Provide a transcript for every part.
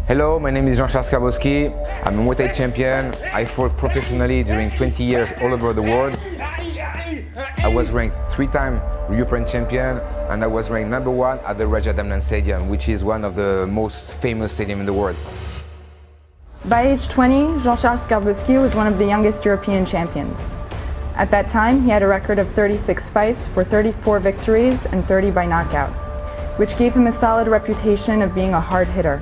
Hello, my name is Jean-Charles Skarbowski. I'm a Muay Thai champion. I fought professionally during 20 years all over the world. I was ranked 3-time European champion, and I was ranked #1 at the Raja Damnan Stadium, which is one of the most famous stadiums in the world. By age 20, Jean-Charles Skarbowski was one of the youngest European champions. At that time, he had a record of 36 fights for 34 victories and 30 by knockout, which gave him a solid reputation of being a hard hitter.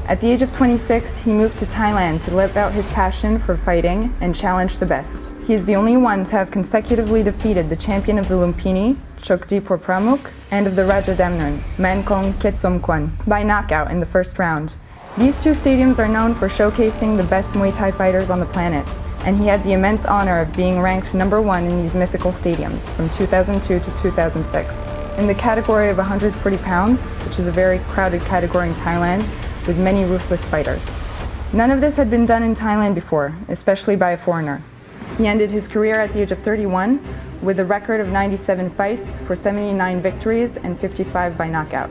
At the age of 26, he moved to Thailand to live out his passion for fighting and challenge the best. He is the only one to have consecutively defeated the champion of the Lumpini, Chokdipur Pramuk, and of the Raja Damnan, Mankong Ketsomkwan, by knockout in the first round. These two stadiums are known for showcasing the best Muay Thai fighters on the planet, and he had the immense honor of being ranked #1 in these mythical stadiums from 2002 to 2006. In the category of 140 pounds, which is a very crowded category in Thailand, with many ruthless fighters. None of this had been done in Thailand before, especially by a foreigner. He ended his career at the age of 31 with a record of 97 fights for 79 victories and 55 by knockout.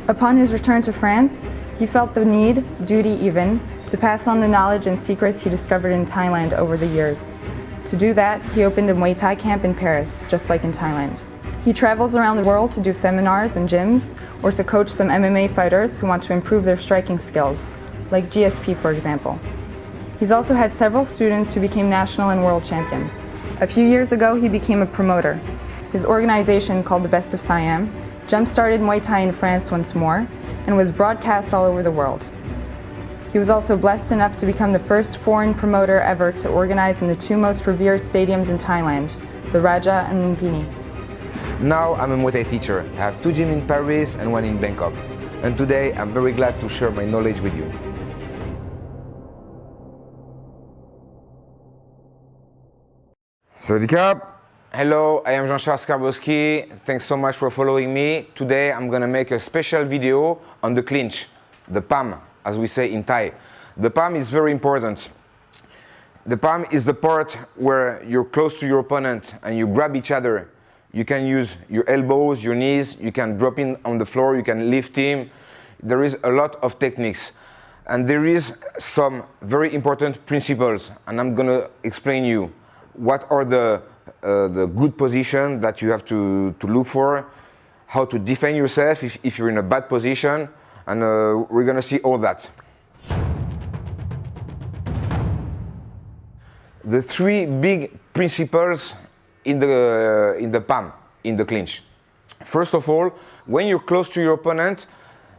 Upon his return to France, he felt the need, duty even, to pass on the knowledge and secrets he discovered in Thailand over the years. To do that, he opened a Muay Thai camp in Paris, just like in Thailand. He travels around the world to do seminars and gyms, or to coach some MMA fighters who want to improve their striking skills, like GSP for example. He's also had several students who became national and world champions. A few years ago, he became a promoter. His organization, called the Best of Siam, jump-started Muay Thai in France once more, and was broadcast all over the world. He was also blessed enough to become the first foreign promoter ever to organize in the two most revered stadiums in Thailand, the Raja and Lumpini. Now I'm a Muay Thai teacher. I have 2 gyms in Paris and 1 in Bangkok. And today I'm very glad to share my knowledge with you. Sawadee krap. Hello, I am Jean-Charles Skarbowski. Thanks so much for following me. Today I'm gonna make a special video on the clinch, the palm, as we say in Thai. The palm is very important. The palm is the part where you're close to your opponent and you grab each other. You can use your elbows, your knees, you can drop in on the floor, you can lift him. There is a lot of techniques. And there is some very important principles, and I'm gonna explain you what are the good position that you have to look for, how to defend yourself if you're in a bad position, and we're gonna see all that. The 3 big principles in the palm, in the clinch. First of all, when you're close to your opponent,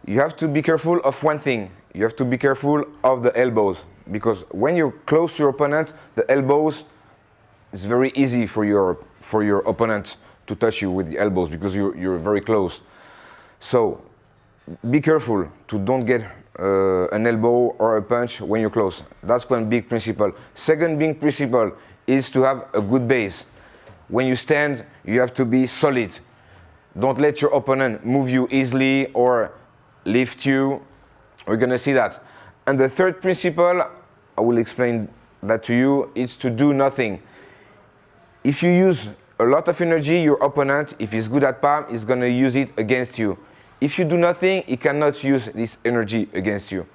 you have to be careful of one thing. You have to be careful of the elbows, because when you're close to your opponent, the elbows, it's very easy for your opponent to touch you with the elbows because you're very close. So be careful to don't get an elbow or a punch when you're close. That's one big principle. Second big principle is to have a good base. When you stand, you have to be solid. Don't let your opponent move you easily or lift you. We're gonna see that. And the third principle, I will explain that to you, is to do nothing. If you use a lot of energy, your opponent, if he's good at palm, is gonna use it against you. If you do nothing, he cannot use this energy against you.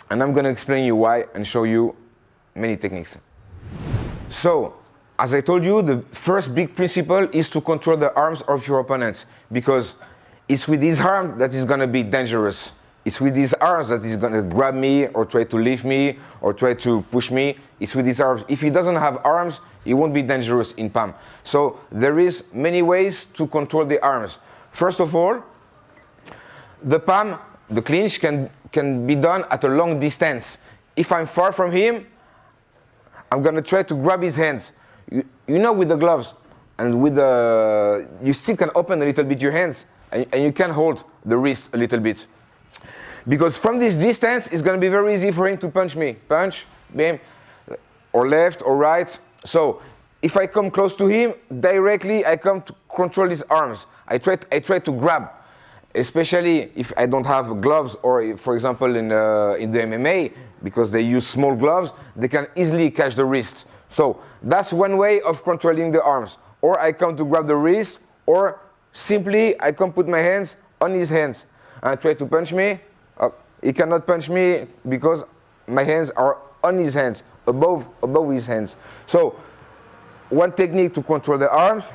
And I'm gonna explain you why and show you many techniques. So, as I told you, the first big principle is to control the arms of your opponent, because it's with his arm that is going to be dangerous. It's with his arms that he's going to grab me or try to lift me or try to push me. It's with his arms. If he doesn't have arms, he won't be dangerous in palm. So there is many ways to control the arms. First of all, the palm, the clinch can be done at a long distance. If I'm far from him, I'm going to try to grab his hands. You know, with the gloves and with you still can open a little bit your hands, and you can hold the wrist a little bit. Because from this distance, it's going to be very easy for him to punch me. Punch, bam, or left or right. So if I come close to him, directly I come to control his arms. I try to grab, especially if I don't have gloves, or for example in the MMA, because they use small gloves, they can easily catch the wrist. So that's one way of controlling the arms. Or I come to grab the wrist, or simply I come put my hands on his hands and try to punch me, up, He cannot punch me because my hands are on his hands, above his hands. So one technique to control the arms,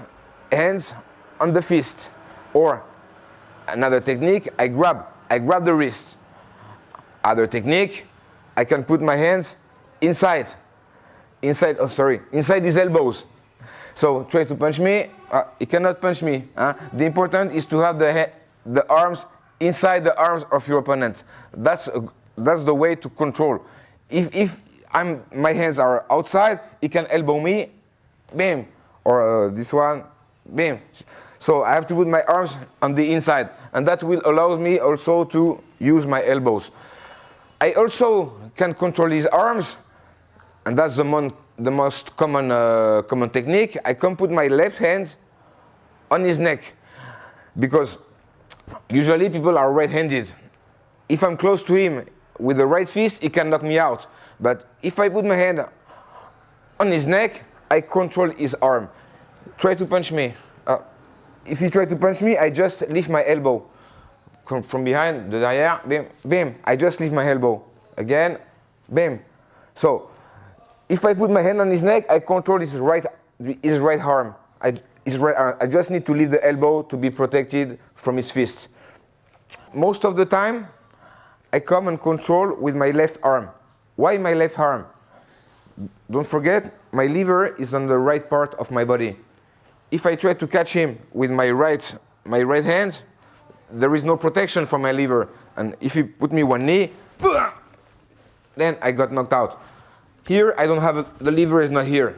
hands on the fist. Or another technique, I grab the wrist. Other technique, I can put my hands inside his elbows. So try to punch me, he cannot punch me. The important is to have the arms inside the arms of your opponent. That's the way to control. If my hands are outside, he can elbow me, bam, or this one, bam. So I have to put my arms on the inside, and that will allow me also to use my elbows. I also can control his arms, and that's the most common technique. I can put my left hand on his neck, because usually people are right-handed. If I'm close to him with the right fist, he can knock me out. But if I put my hand on his neck, I control his arm. Try to punch me. If he tries to punch me, I just lift my elbow. From behind, the derrière, bam, bam. I just lift my elbow. Again, bam. So, if I put my hand on his neck, I control his right arm. I just need to lift the elbow to be protected from his fist. Most of the time, I come and control with my left arm. Why my left arm? Don't forget, my lever is on the right part of my body. If I try to catch him with my right hand, there is no protection for my lever. And if you put me one knee, then I got knocked out. Here, I don't have the lever is not here.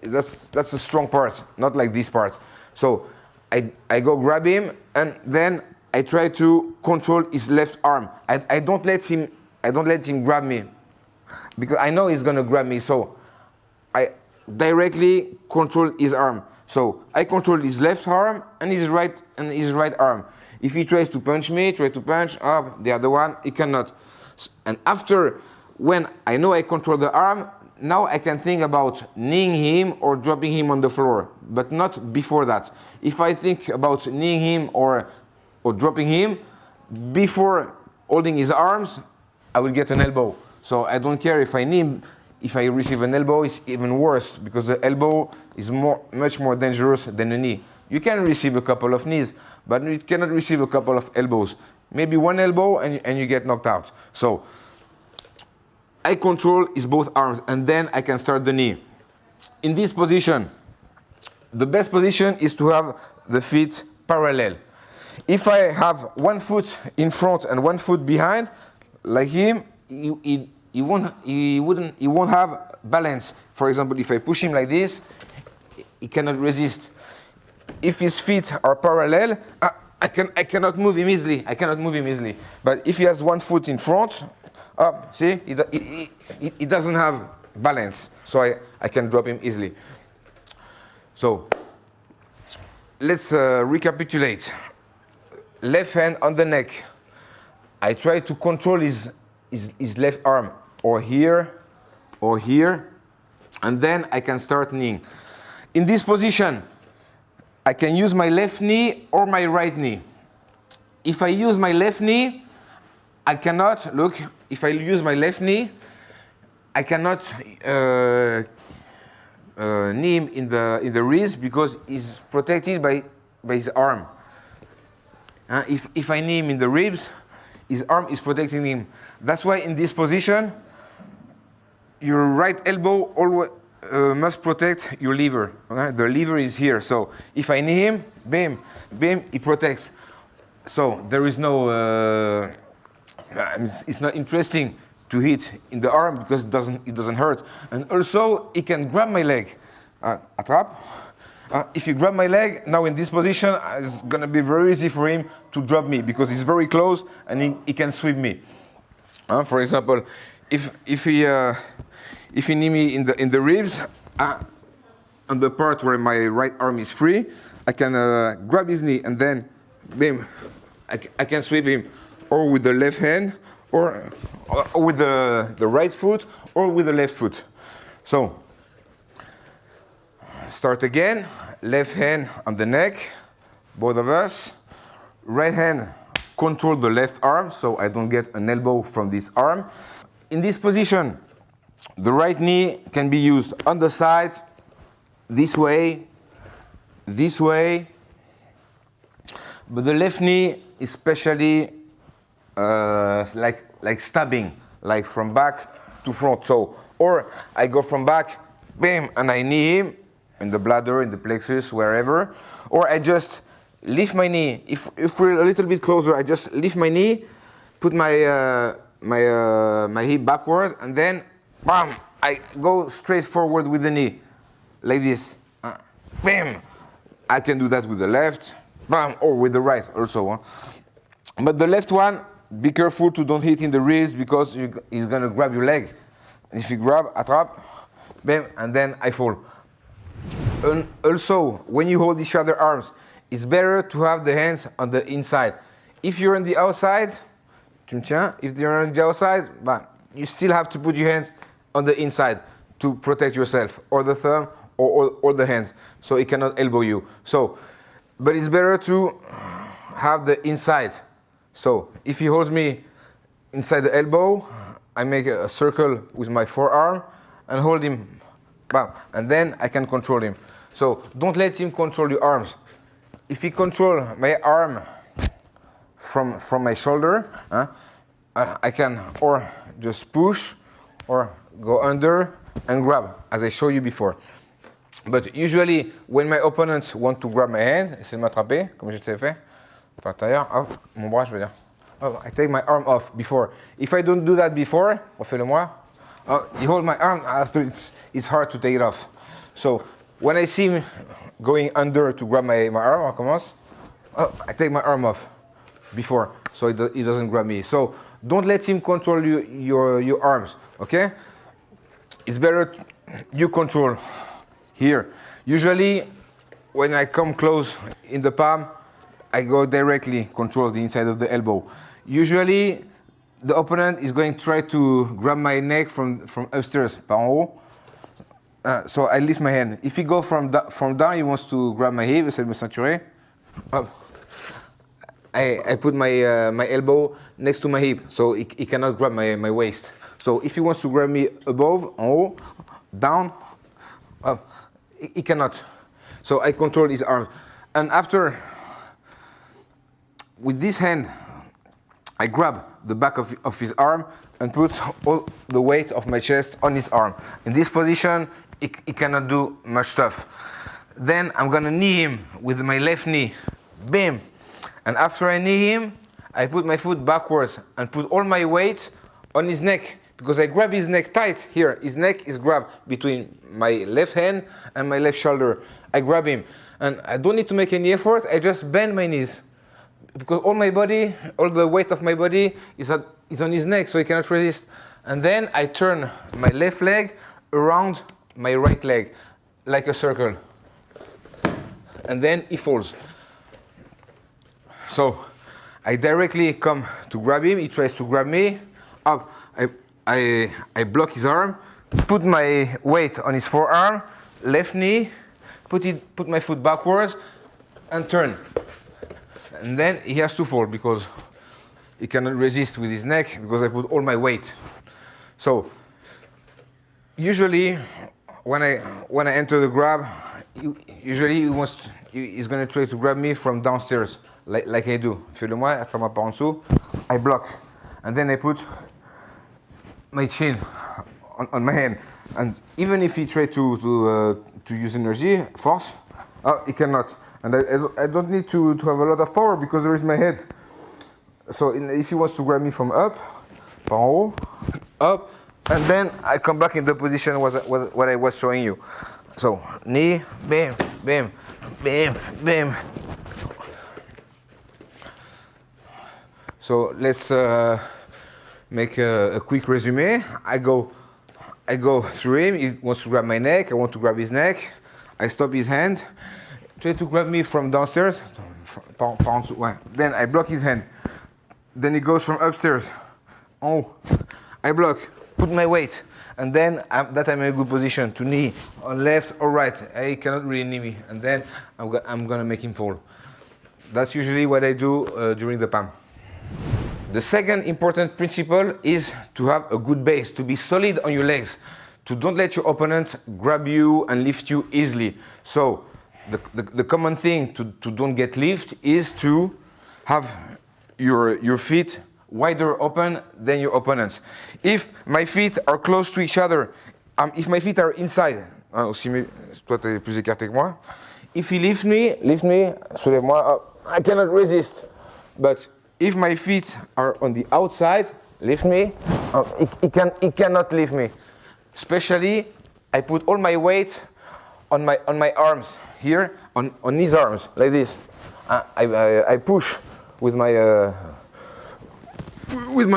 That's a strong part, not like this part. So I go grab him, and then I try to control his left arm. I don't let him grab me, because I know he's gonna grab me. So I directly control his arm. So I control his left arm and his right arm. If he tries to punch me, the other one, he cannot. And after, when I know I control the arm, now I can think about kneeing him or dropping him on the floor, but not before that. If I think about kneeing him or dropping him, before holding his arms, I will get an elbow. So I don't care if I knee him. If I receive an elbow, it's even worse, because the elbow is much more dangerous than a knee. You can receive a couple of knees, but you cannot receive a couple of elbows. Maybe one elbow and you get knocked out. So I control his both arms, and then I can start the knee. In this position, the best position is to have the feet parallel. If I have one foot in front and one foot behind, like him, he won't have balance. For example, if I push him like this, he cannot resist. If his feet are parallel, I cannot move him easily. But if he has one foot in front, see, he doesn't have balance, so I can drop him easily. So let's recapitulate. Left hand on the neck. I try to control his left arm, or here, and then I can start kneeing. In this position, I can use my left knee or my right knee. If I use my left knee, I cannot knee him in the wrist, because he's protected by his arm. If I knee him in the ribs, his arm is protecting him. That's why in this position, your right elbow always must protect your lever. Okay? The lever is here. So if I knee him, bam, he protects. So there is no. It's not interesting to hit in the arm, because it doesn't hurt. And also, he can grab my leg. Attrape. If you grab my leg, now in this position, it's going to be very easy for him to drop me, because he's very close and he can sweep me. For example, if he knee me in the ribs, on the part where my right arm is free, I can grab his knee, and then, bam, I can sweep him, or with the left hand, or with the right foot, or with the left foot. So, start again. Left hand on the neck, both of us. Right hand control the left arm so I don't get an elbow from this arm. In this position, the right knee can be used on the side, this way, but the left knee is especially like stabbing, like from back to front. So, or I go from back, bam, and I knee him in the bladder, in the plexus, wherever, or I just lift my knee. If we're a little bit closer, I just lift my knee, put my my hip backward, and then bam, I go straight forward with the knee, like this. Bam! I can do that with the left, bam, or with the right also. But the left one, be careful to don't hit in the ribs because he's gonna grab your leg. If you grab, attrape, bam, and then I fall. And also, when you hold each other's arms, it's better to have the hands on the inside. If you're on the outside, tu me tiens. If you're on the outside, you still have to put your hands on the inside to protect yourself, or the thumb, or the hand, so it cannot elbow you. So, but it's better to have the inside. So, if he holds me inside the elbow, I make a circle with my forearm and hold him, bam, and then I can control him. So, don't let him control your arms. If he controls my arm from my shoulder, I can or just push or go under and grab, as I showed you before. But usually, when my opponents want to grab my hand, essayer de m'attraper, comme je t'ai fait, par l'intérieur, mon bras, je veux dire. I take my arm off before. If I don't do that before, refais-le moi. You hold my arm, after it's hard to take it off. So, when I see him going under to grab my arm, on commence. I take my arm off before, so he doesn't grab me. So, don't let him control your arms, okay? It's better you control here. Usually, when I come close in the palm, I go directly control the inside of the elbow. Usually, the opponent is going to try to grab my neck from upstairs, par en haut. So I lift my hand. If he go from down, he wants to grab my hip, essayer de me ceinturer. I put my elbow next to my hip, so he cannot grab my waist. So if he wants to grab me above, en haut, down, he cannot. So I control his arms. And after, with this hand, I grab the back of his arm and put all the weight of my chest on his arm. In this position, he cannot do much stuff. Then I'm gonna knee him with my left knee, bam. And after I knee him, I put my foot backwards and put all my weight on his neck, because I grab his neck tight here. His neck is grabbed between my left hand and my left shoulder. I grab him, and I don't need to make any effort. I just bend my knees, because all my body, all the weight of my body is on his neck, so he cannot resist. And then I turn my left leg around my right leg, like a circle. And then he falls. So I directly come to grab him. He tries to grab me. Up. I block his arm, put my weight on his forearm, left knee, put my foot backwards, and turn. And then he has to fall because he cannot resist with his neck, because I put all my weight. So usually when I enter the grab, usually he's going to try to grab me from downstairs, like I do. Fais-le moi, attrape-moi par en dessous. I block, and then I put my chin on my hand. And even if he tries to use energy, force, he cannot. And I don't need to have a lot of power, because there is my head. So if he wants to grab me from up, par en haut, up, and then I come back in the position what I was showing you. So knee, bam, bam, bam, bam. So let's make a quick resume. I go through him. He wants to grab my neck. I want to grab his neck. I stop his hand. Try to grab me from downstairs. Then I block his hand. Then he goes from upstairs. Oh, I block. Put my weight. And then I'm in a good position to knee on left or right. He cannot really knee me. And then I'm gonna make him fall. That's usually what I do during the PAM. The second important principle is to have a good base, to be solid on your legs, to don't let your opponent grab you and lift you easily. So the common thing to don't get lift is to have your feet wider open than your opponents. If my feet are close to each other, if my feet are inside, aussi, toi tu es plus écarté que moi. If he lifts me, soulève-moi, I cannot resist. But if my feet are on the outside, lift me, he cannot lift me. Especially, I put all my weight on my arms here, on his arms, like this. I push with my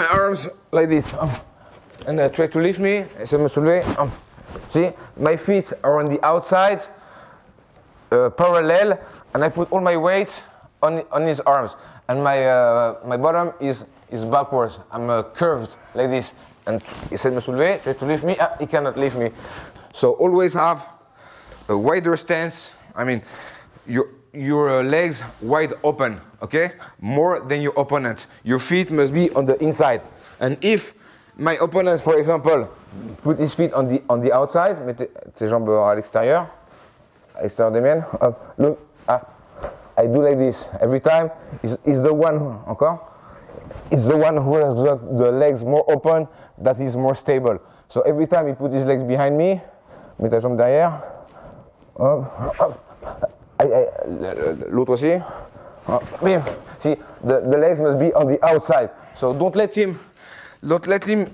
arms like this, and I try to lift me. Essaie de me soulever. See, my feet are on the outside, parallel, and I put all my weight on his arms, and my bottom is backwards. I'm curved like this, and essaie de me soulever. Try to lift me. He cannot lift me. So always have a wider stance. I mean, your legs wide open, okay? More than your opponent. Your feet must be on the inside. And if my opponent, for example, put his feet on the outside, mettez tes jambes à l'extérieur des miennes. Look, I do like this every time. He's the one, encore. It's the one who has the legs more open that is more stable. So every time he put his legs behind me, mets ta jambe derrière. L'autre aussi. See, the legs must be on the outside. So don't let him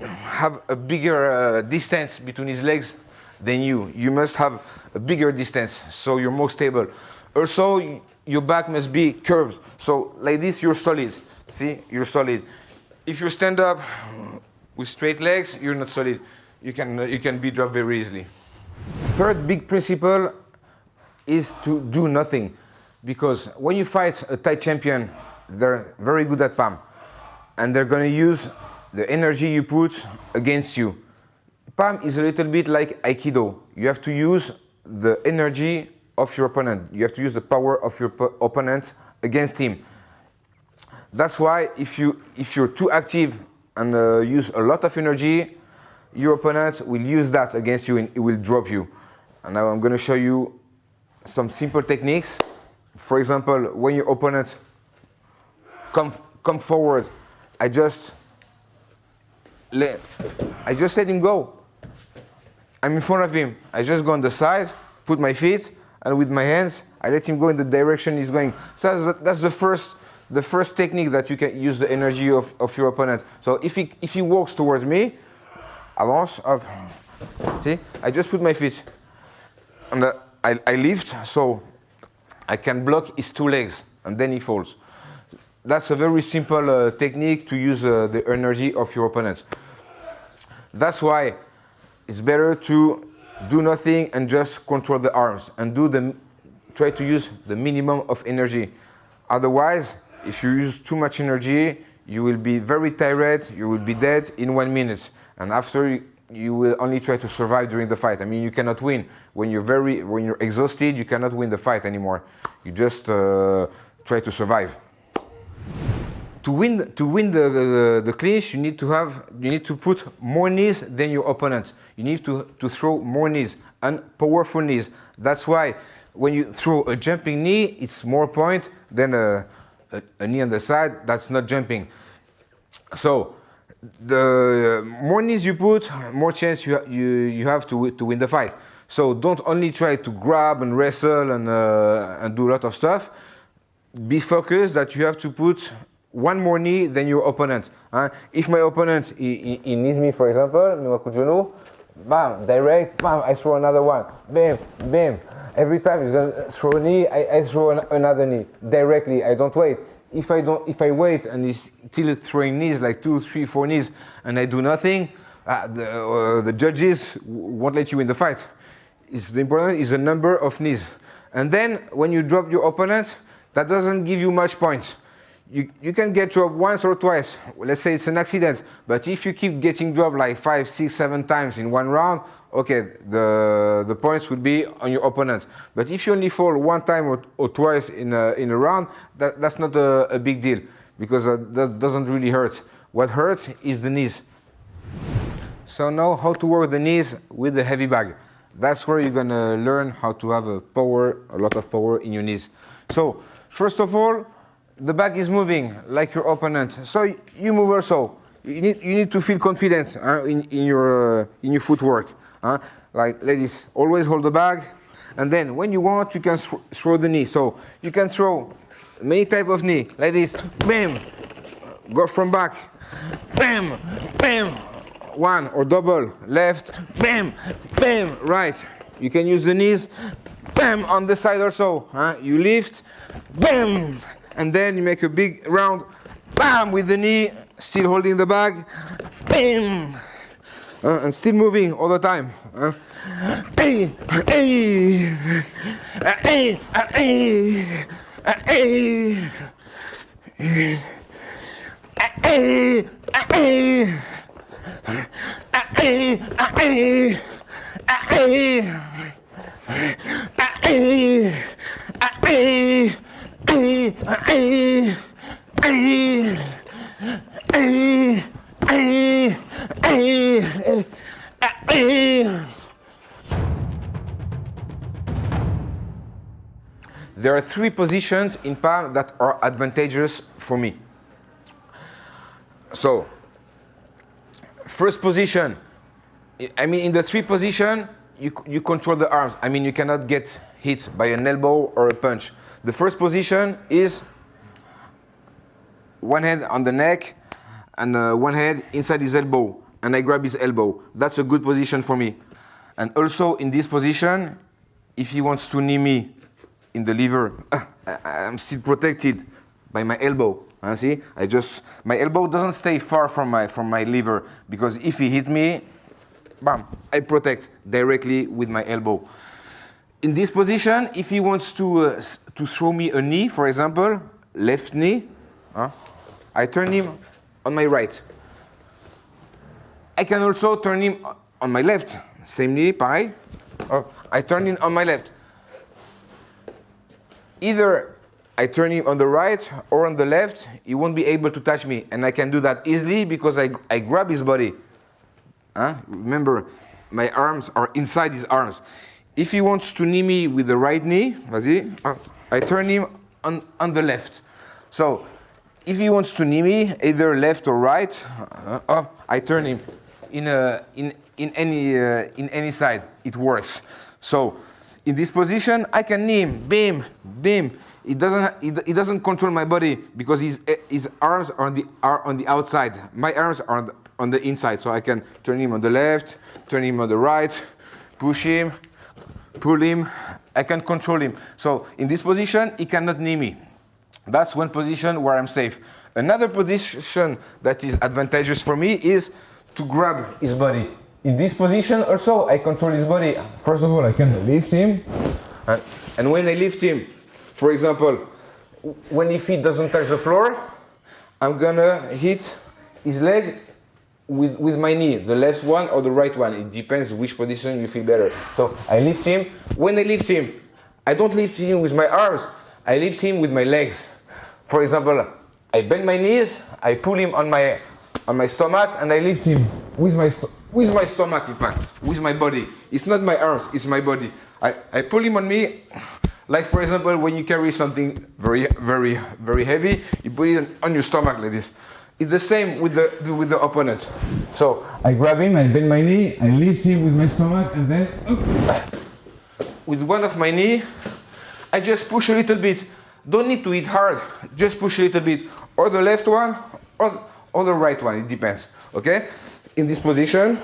have a bigger distance between his legs than you. You must have a bigger distance, so you're more stable. Also, your back must be curved. So like this, you're solid. See, you're solid. If you stand up with straight legs, you're not solid. You can be dropped very easily. Third big principle is to do nothing, because when you fight a Thai champion, they're very good at PAM, and they're going to use the energy you put against you. PAM is a little bit like Aikido. You have to use the energy of your opponent. You have to use the power of your opponent against him. That's why if you're too active and use a lot of energy, your opponent will use that against you and it will drop you. And now I'm going to show you some simple techniques. For example, when your opponent come forward, I just let him go. I'm in front of him. I just go on the side, put my feet, and with my hands, I let him go in the direction he's going. So that's the first technique that you can use the energy of your opponent. So if he walks towards me, avance, up. See, I just put my feet, and I lift, so I can block his two legs, and then he falls. That's a very simple technique to use the energy of your opponent. That's why it's better to do nothing and just control the arms and try to use the minimum of energy. Otherwise, if you use too much energy, you will be very tired, you will be dead in 1 minute. And after, you will only try to survive during the fight. I mean, you cannot win. When you're exhausted, you cannot win the fight anymore. You just try to survive. To win the clinch, you need to put more knees than your opponent. You need to throw more knees and powerful knees. That's why when you throw a jumping knee, it's more point than a knee on the side that's not jumping. So the more knees you put, more chance you have to win the fight. So don't only try to grab and wrestle and do a lot of stuff. Be focused that you have to put one more knee than your opponent. If my opponent he knees me, for example, me un coup de genou, bam, direct, bam, I throw another one, bam, bam. Every time he's gonna throw a knee, I throw another knee directly. I don't wait. If I wait and he's still throwing knees like 2, 3, 4 knees, and I do nothing, the judges won't let you win the fight. The important is the number of knees. And then when you drop your opponent, that doesn't give you much points. You can get dropped once or twice. Let's say it's an accident. But if you keep getting dropped like 5, 6, 7 times in one round, okay, the points will be on your opponent. But if you only fall one time or twice in a round, that's not a big deal. because that doesn't really hurt. What hurts is the knees. So now how to work the knees with the heavy bag. That's where you're gonna learn how to have a lot of power in your knees. So first of all, the bag is moving like your opponent. So you move also. You need to feel confident in your footwork. Like this, always hold the bag, and then when you want, you can throw the knee. So you can throw many type of knee, like this, bam, go from back, bam, bam, one or double, left, bam, bam, right. You can use the knees, bam, on the side also. You lift, bam, and then you make a big round, bam, with the knee, still holding the bag, bam, and still moving all the time. Hey, hey, hey, hey, hey, There are 3 positions in palm that are advantageous for me. So, first position, I mean in the 3 position, you control the arms. I mean you cannot get hit by an elbow or a punch. The first position is one hand on the neck and one hand inside his elbow, and I grab his elbow. That's a good position for me. And also in this position, if he wants to knee me in the liver, I'm still protected by my elbow. See, my elbow doesn't stay far from my liver, because if he hit me, bam, I protect directly with my elbow. In this position, if he wants to throw me a knee, for example, left knee, I turn him on my right. I can also turn him on my left. Same knee, pareil. I turn him on my left. Either I turn him on the right or on the left, he won't be able to touch me. And I can do that easily because I grab his body. Remember, my arms are inside his arms. If he wants to knee me with the right knee, vas-y, I turn him on the left. So, if he wants to knee me, either left or right, I turn him in any side. It works. So, in this position, I can knee him, bam, bam. It doesn't control my body because his arms are on the outside. My arms are on the inside, so I can turn him on the left, turn him on the right, push him, pull him. I can control him. So in this position, he cannot knee me. That's one position where I'm safe. Another position that is advantageous for me is to grab his body. In this position also, I control his body. First of all, I can lift him. And when I lift him, for example, when his feet doesn't touch the floor, I'm gonna hit his leg with my knee, the left one or the right one. It depends which position you feel better. So I lift him. When I lift him, I don't lift him with my arms. I lift him with my legs. For example, I bend my knees, I pull him on my stomach, and I lift him with my stomach, in fact, with my body. It's not my arms, it's my body. I pull him on me, like for example, when you carry something very, very, very heavy, you put it on your stomach like this. It's the same with the opponent. So I grab him, I bend my knee, I lift him with my stomach, and then with one of my knee, I just push a little bit. Don't need to hit hard, just push a little bit. Or the left one, or the right one, it depends, okay? In this position,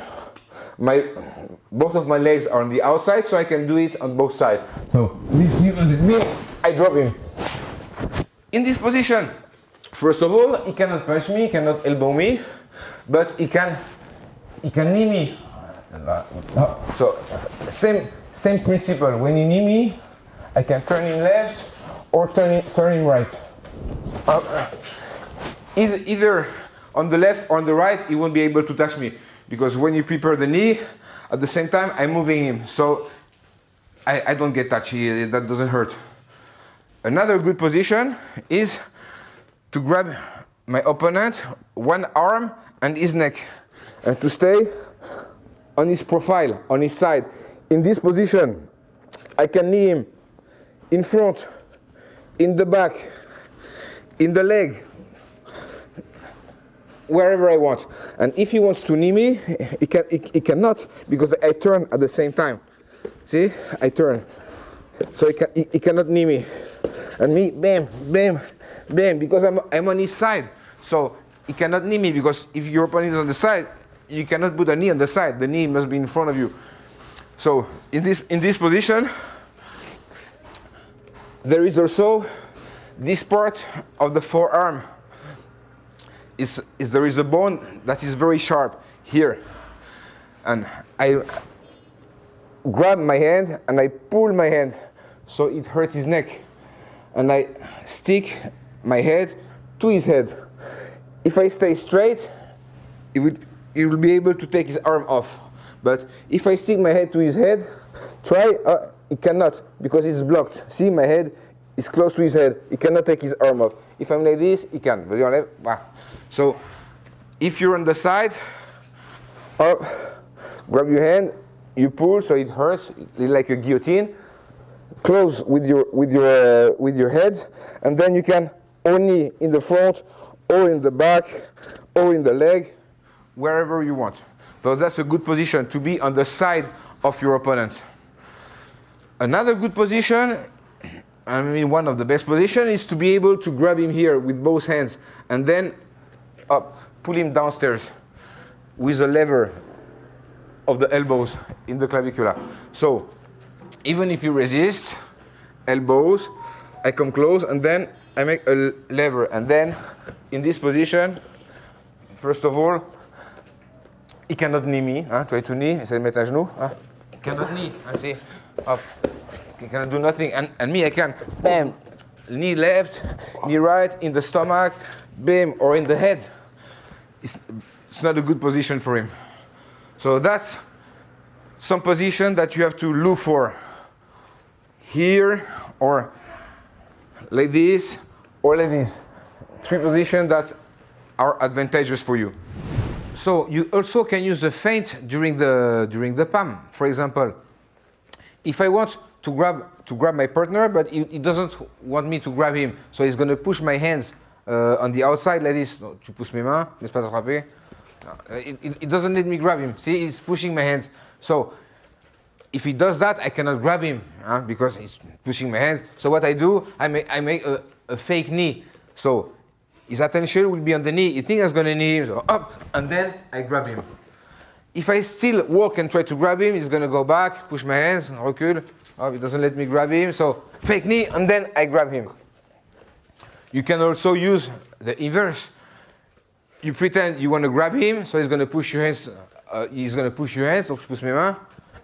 both of my legs are on the outside, so I can do it on both sides. So, lift him on the knee, I drop him. In this position, first of all, he cannot punch me, he cannot elbow me, but he can knee me. So, same principle. When he knee me, I can turn him left or turn him right. Either on the left or on the right, he won't be able to touch me, because when you prepare the knee, at the same time I'm moving him, so I don't get touchy. That doesn't hurt. Another good position is to grab my opponent, one arm and his neck, and to stay on his profile, on his side. In this position, I can knee him in front, in the back, in the leg, wherever I want. And if he wants to knee me, he cannot, because I turn at the same time. See, I turn. So he cannot knee me. And me, bam, bam, bam, because I'm on his side. So he cannot knee me, because if your opponent is on the side, you cannot put a knee on the side. The knee must be in front of you. So in this position, there is also this part of the forearm. There is a bone that is very sharp here. And I grab my hand and I pull my hand so it hurts his neck. And I stick my head to his head. If I stay straight, he will be able to take his arm off. But if I stick my head to his head, he cannot, because it's blocked. See, my head is close to his head. He cannot take his arm off. If I'm like this, he can. So if you're on the side, up, grab your hand, you pull so it hurts, like a guillotine. Close with your head, and then you can only in the front, or in the back, or in the leg, wherever you want. So that's a good position to be on the side of your opponent. Another good position, I mean one of the best positions, is to be able to grab him here with both hands and then up, pull him downstairs with a lever of the elbows in the clavicular. So even if you resist, elbows, I come close and then I make a lever. And then in this position, first of all, he cannot knee me. Try to knee, essaie de mettre un genou. He cannot knee. See, up. He cannot do nothing. And me, I can, bam, knee left, knee right, in the stomach, bam, or in the head. It's not a good position for him. So that's some position that you have to look for. Here, or like this, or like this. 3 positions that are advantageous for you. So you also can use the feint during the PAM. For example, if I want to grab my partner, but he doesn't want me to grab him, so he's going to push my hands on the outside like this. No, tu pousses mes mains, laisse pas t'attraper. It doesn't let me grab him. See, he's pushing my hands. So if he does that, I cannot grab him because he's pushing my hands. So what I do, I make a fake knee. So his attention will be on the knee. He thinks I'm going to knee him, so up, and then I grab him. If I still walk and try to grab him, he's going to go back, push my hands, recule. Oh, he doesn't let me grab him, so fake knee, and then I grab him. You can also use the inverse. You pretend you want to grab him, so he's going to push your hands. Donc je pousse mes mains,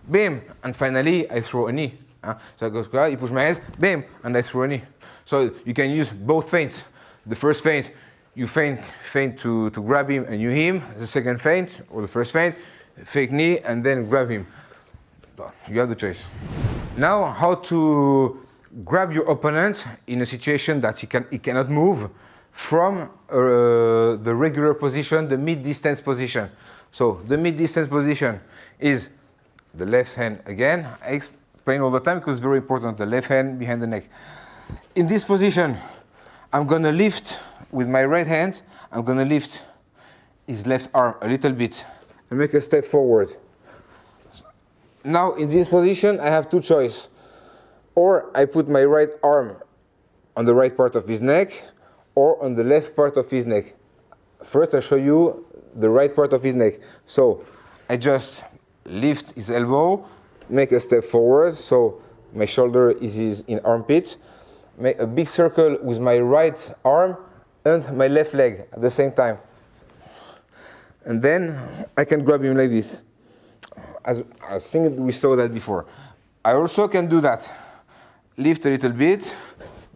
bam, and finally I throw a knee. So I go, he pushes my hands, bam, and I throw a knee. So you can use both feints. The first feint, you feint to grab him and you him. The second feint, or the first feint, fake knee and then grab him. You have the choice. Now, how to grab your opponent in a situation that he cannot move from the regular position, the mid-distance position. So the mid-distance position is the left hand again. I explain all the time because it's very important, the left hand behind the neck. In this position, I'm going to lift with my right hand, I'm going to lift his left arm a little bit and make a step forward. Now in this position, I have 2 choices. Or I put my right arm on the right part of his neck or on the left part of his neck. First, I show you the right part of his neck. So I just lift his elbow, make a step forward, so my shoulder is in armpit. Make a big circle with my right arm and my left leg at the same time. And then I can grab him like this. As I think we saw that before. I also can do that. Lift a little bit,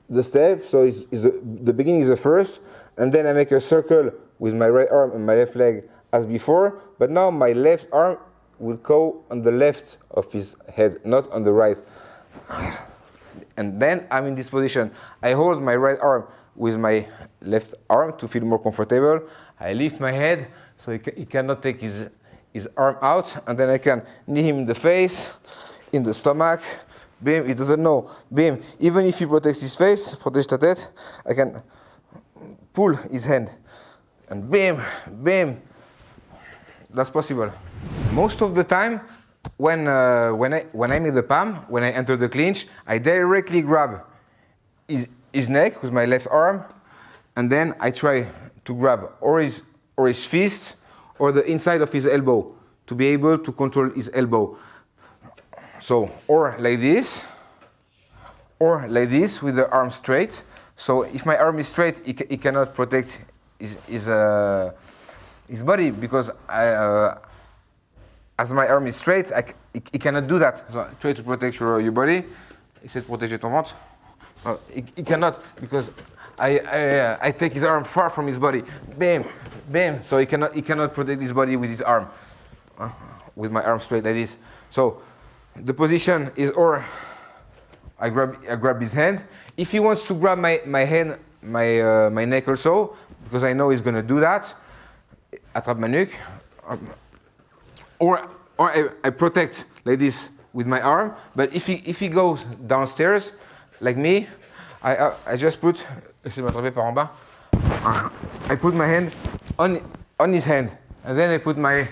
the step, so the beginning is the first, and then I make a circle with my right arm and my left leg as before, but now my left arm will go on the left of his head, not on the right. And then I'm in this position. I hold my right arm with my left arm to feel more comfortable. I lift my head so he cannot take his arm out, and then I can knee him in the face, in the stomach. Bim, he doesn't know. Bim, even if he protects his face, protège ta tête, I can pull his hand. And bim, bim. That's possible. Most of the time, when I'm in the palm, when I enter the clinch, I directly grab his neck with my left arm, and then I try to grab or his fist or the inside of his elbow to be able to control his elbow. So, or like this with the arm straight. So if my arm is straight, he cannot protect his body, because as my arm is straight, he cannot do that. So try to protect your body. Essaie de protéger ton ventre. He cannot, because I take his arm far from his body. Bam, bam. So he cannot protect his body with his arm. With my arm straight like this. So the position is, or I grab his hand. If he wants to grab my hand, my neck also, because I know he's gonna do that, attrape ma nuque. Or I protect like this with my arm. But if he goes downstairs, like me, I just put, essayez de m'attraper par en bas. I put my hand on his hand, and then I put my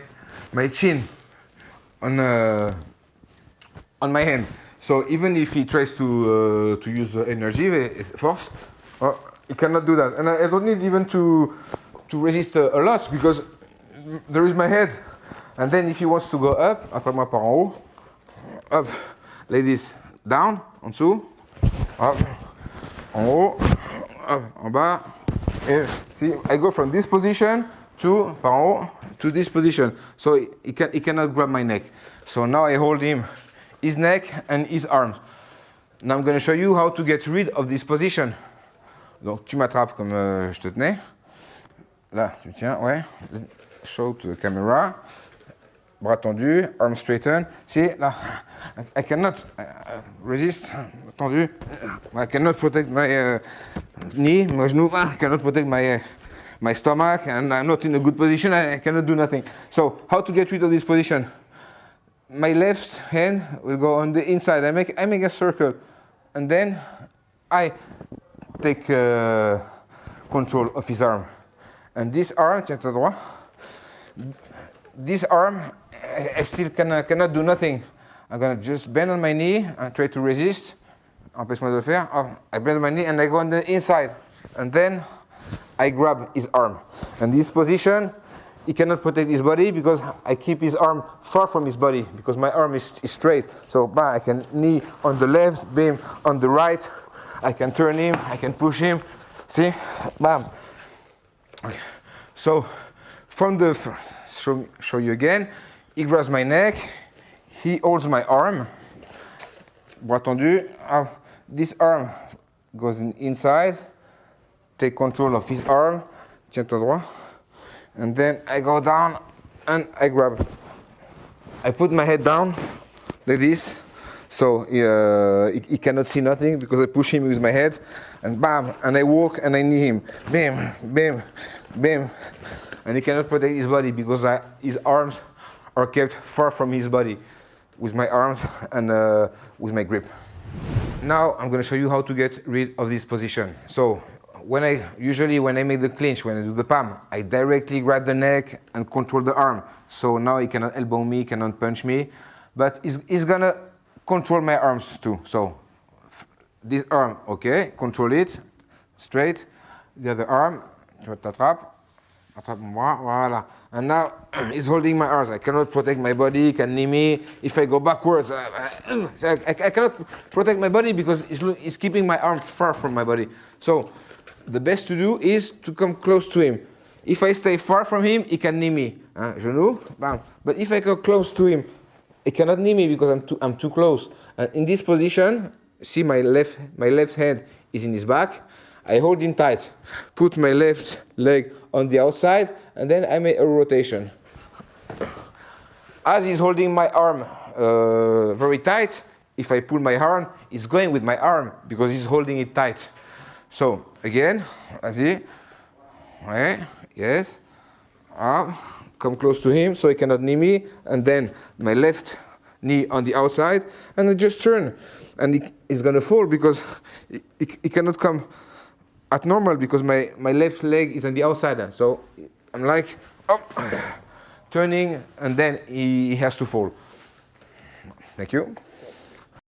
chin on my hand. So even if he tries to use the energy, force, he cannot do that. And I don't need even to resist a lot, because there is my head. And then if he wants to go up, attrape-moi par en haut, up, like this, down, en dessous, up, en haut, up, en bas. And see, I go from this position to, par en haut, to this position. So he cannot grab my neck. So now I hold him, his neck and his arms. Now I'm going to show you how to get rid of this position. Donc tu m'attrapes comme je te tenais. Là, tu tiens, ouais. Show to the camera. Bras tendus, arms straightened. See, là, I cannot resist. Tendu. I cannot protect my knee, my genou. I cannot protect my stomach, and I'm not in a good position. I cannot do nothing. So, how to get rid of this position? My left hand will go on the inside. I make a circle, and then I take control of his arm. And this arm, tiens-toi droit. This arm, I still cannot do nothing. I'm gonna just bend on my knee and try to resist. Empêche-moi de le faire. Oh, I bend on my knee and I go on the inside. And then I grab his arm. And this position, he cannot protect his body because I keep his arm far from his body, because my arm is straight. So bam, I can knee on the left, bam, on the right. I can turn him, I can push him. See? Bam. Okay. So from the show you again. He grabs my neck. He holds my arm. Bras tendu. This arm goes inside. Take control of his arm. Tiens-toi droit. And then I go down and I grab. I put my head down like this. So he cannot see nothing because I push him with my head. And bam. And I walk and I knee him. Bam, bam, bam. And he cannot protect his body because his arms are kept far from his body with my arms and with my grip. Now I'm going to show you how to get rid of this position. So usually when I make the clinch, when I do the palm, I directly grab the neck and control the arm. So now he cannot elbow me, cannot punch me, but he's going to control my arms too. So this arm, okay, control it, straight. The other arm, tu t'attrapes. Attrape mon bras, voilà. And now he's holding my arms. I cannot protect my body, he can knee me. If I go backwards, I cannot protect my body because he's keeping my arm far from my body. So the best to do is to come close to him. If I stay far from him, he can knee me. Genou, bam. But if I go close to him, he cannot knee me because I'm too close. And in this position, see my left hand is in his back. I hold him tight, put my left leg on the outside, and then I make a rotation. As he's holding my arm very tight, if I pull my arm, he's going with my arm because he's holding it tight. So again, vas-y. Ouais, yes. Up, come close to him so he cannot knee me, and then my left knee on the outside, and I just turn, and he's gonna fall because he cannot come at normal because my left leg is on the outside. So I'm like up, turning, and then he has to fall. Thank you.